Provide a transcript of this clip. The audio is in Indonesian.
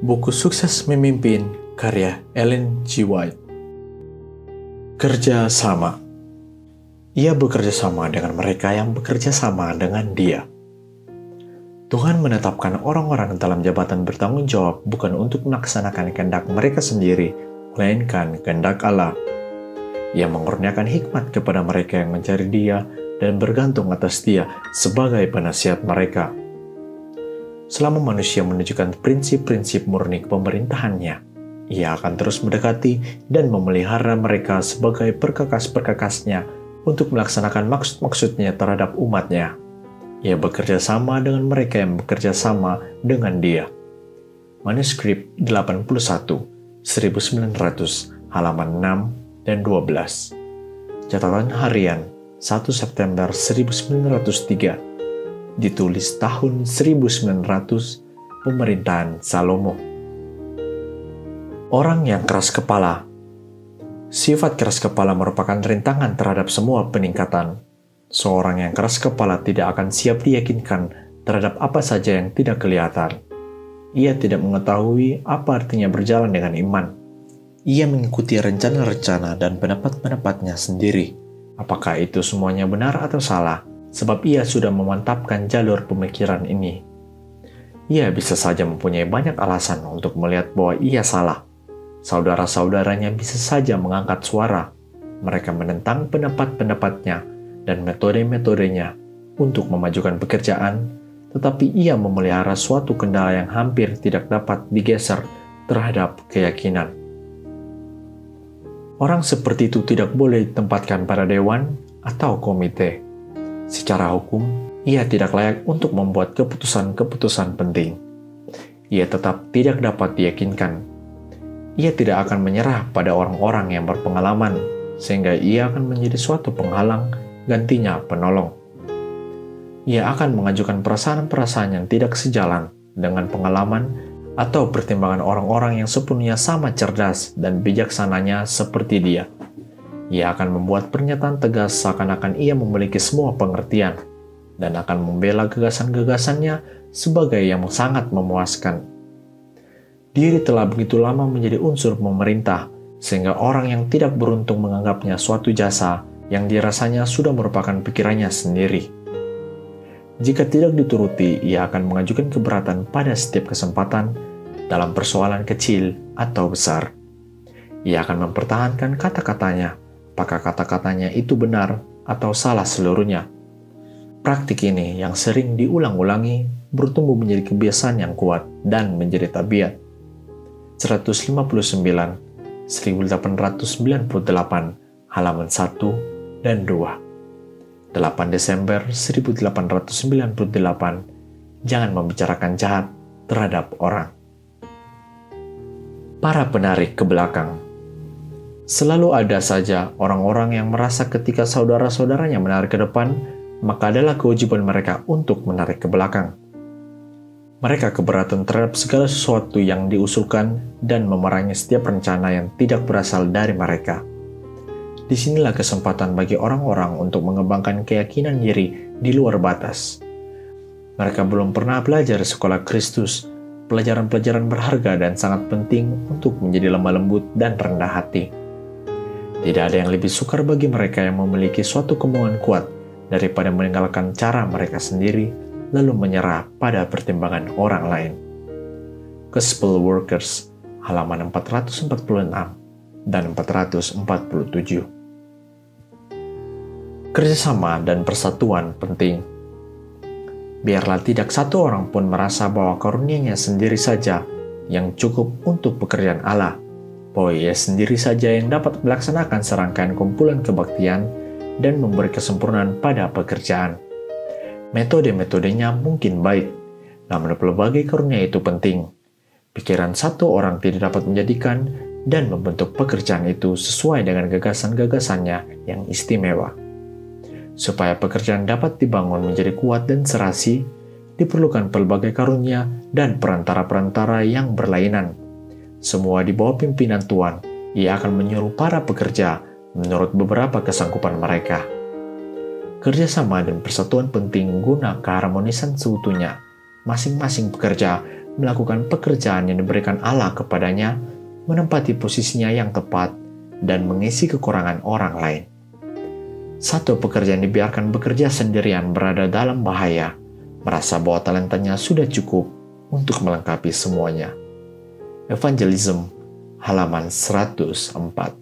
Buku Sukses Memimpin, karya Ellen G. White. Kerja sama. Ia bekerja sama dengan mereka yang bekerja sama dengan Dia. Tuhan menetapkan orang-orang dalam jabatan bertanggung jawab bukan untuk melaksanakan kehendak mereka sendiri, melainkan kehendak Allah. Ia mengurniakan hikmat kepada mereka yang mencari Dia dan bergantung atas Dia sebagai penasihat mereka. Selama manusia menunjukkan prinsip-prinsip murni pemerintahannya, Ia akan terus mendekati dan memelihara mereka sebagai perkakas-perkakasnya untuk melaksanakan maksud-maksudnya terhadap umatnya. Ia bekerja sama dengan mereka yang bekerja sama dengan Dia. Manuskrip 81, 1900, halaman 6 dan 12. Catatan harian 1 September 1903. Ditulis tahun 1900, pemerintahan Salomo. Orang yang keras kepala. Sifat keras kepala merupakan rintangan terhadap semua peningkatan. Seorang yang keras kepala tidak akan siap diyakinkan terhadap apa saja yang tidak kelihatan. Ia tidak mengetahui apa artinya berjalan dengan iman. Ia mengikuti rencana-rencana dan pendapat-pendapatnya sendiri. Apakah itu semuanya benar atau salah? Sebab ia sudah memantapkan jalur pemikiran ini. Ia bisa saja mempunyai banyak alasan untuk melihat bahwa ia salah. Saudara-saudaranya bisa saja mengangkat suara. Mereka menentang pendapat-pendapatnya dan metode-metodenya untuk memajukan pekerjaan, tetapi ia memelihara suatu kendala yang hampir tidak dapat digeser terhadap keyakinan. Orang seperti itu tidak boleh ditempatkan pada dewan atau komite. Secara hukum, ia tidak layak untuk membuat keputusan-keputusan penting. Ia tetap tidak dapat diyakinkan. Ia tidak akan menyerah pada orang-orang yang berpengalaman, sehingga ia akan menjadi suatu penghalang, gantinya penolong. Ia akan mengajukan perasaan-perasaan yang tidak sejalan dengan pengalaman atau pertimbangan orang-orang yang sepenuhnya sama cerdas dan bijaksananya seperti dia. Ia akan membuat pernyataan tegas seakan-akan ia memiliki semua pengertian dan akan membela gagasan-gagasannya sebagai yang sangat memuaskan. Diri telah begitu lama menjadi unsur pemerintah, sehingga orang yang tidak beruntung menganggapnya suatu jasa yang dirasanya sudah merupakan pikirannya sendiri. Jika tidak dituruti, ia akan mengajukan keberatan pada setiap kesempatan dalam persoalan kecil atau besar. Ia akan mempertahankan kata-katanya, apakah kata-katanya itu benar atau salah seluruhnya. Praktik ini yang sering diulang-ulangi bertumbuh menjadi kebiasaan yang kuat dan menjadi tabiat. 159, 1898, halaman 1 dan 2. 8 Desember 1898, jangan membicarakan jahat terhadap orang. Para penarik ke belakang. Selalu ada saja orang-orang yang merasa ketika saudara-saudaranya menarik ke depan, maka adalah kewajiban mereka untuk menarik ke belakang. Mereka keberatan terhadap segala sesuatu yang diusulkan dan memerangi setiap rencana yang tidak berasal dari mereka. Disinilah kesempatan bagi orang-orang untuk mengembangkan keyakinan diri di luar batas. Mereka belum pernah belajar sekolah Kristus, pelajaran-pelajaran berharga dan sangat penting untuk menjadi lemah lembut dan rendah hati. Tidak ada yang lebih sukar bagi mereka yang memiliki suatu kemauan kuat daripada meninggalkan cara mereka sendiri lalu menyerah pada pertimbangan orang lain. Gospel Workers, halaman 446 dan 447. Kerjasama dan persatuan penting. Biarlah tidak satu orang pun merasa bahwa karunia-Nya sendiri saja yang cukup untuk pekerjaan Allah, bahwa Ia sendiri saja yang dapat melaksanakan serangkaian kumpulan kebaktian dan memberi kesempurnaan pada pekerjaan. Metode-metodenya mungkin baik, namun pelbagai karunia itu penting. Pikiran satu orang tidak dapat menjadikan dan membentuk pekerjaan itu sesuai dengan gagasan-gagasannya yang istimewa. Supaya pekerjaan dapat dibangun menjadi kuat dan serasi, diperlukan pelbagai karunia dan perantara-perantara yang berlainan. Semua di bawah pimpinan Tuhan, Ia akan menyuruh para pekerja menurut beberapa kesanggupan mereka. Kerjasama dan persatuan penting guna keharmonisan seutuhnya. Masing-masing pekerja melakukan pekerjaan yang diberikan Allah kepadanya, menempati posisinya yang tepat, dan mengisi kekurangan orang lain. Satu pekerjaan dibiarkan bekerja sendirian berada dalam bahaya, merasa bahwa talentanya sudah cukup untuk melengkapi semuanya. Evangelism, halaman 104.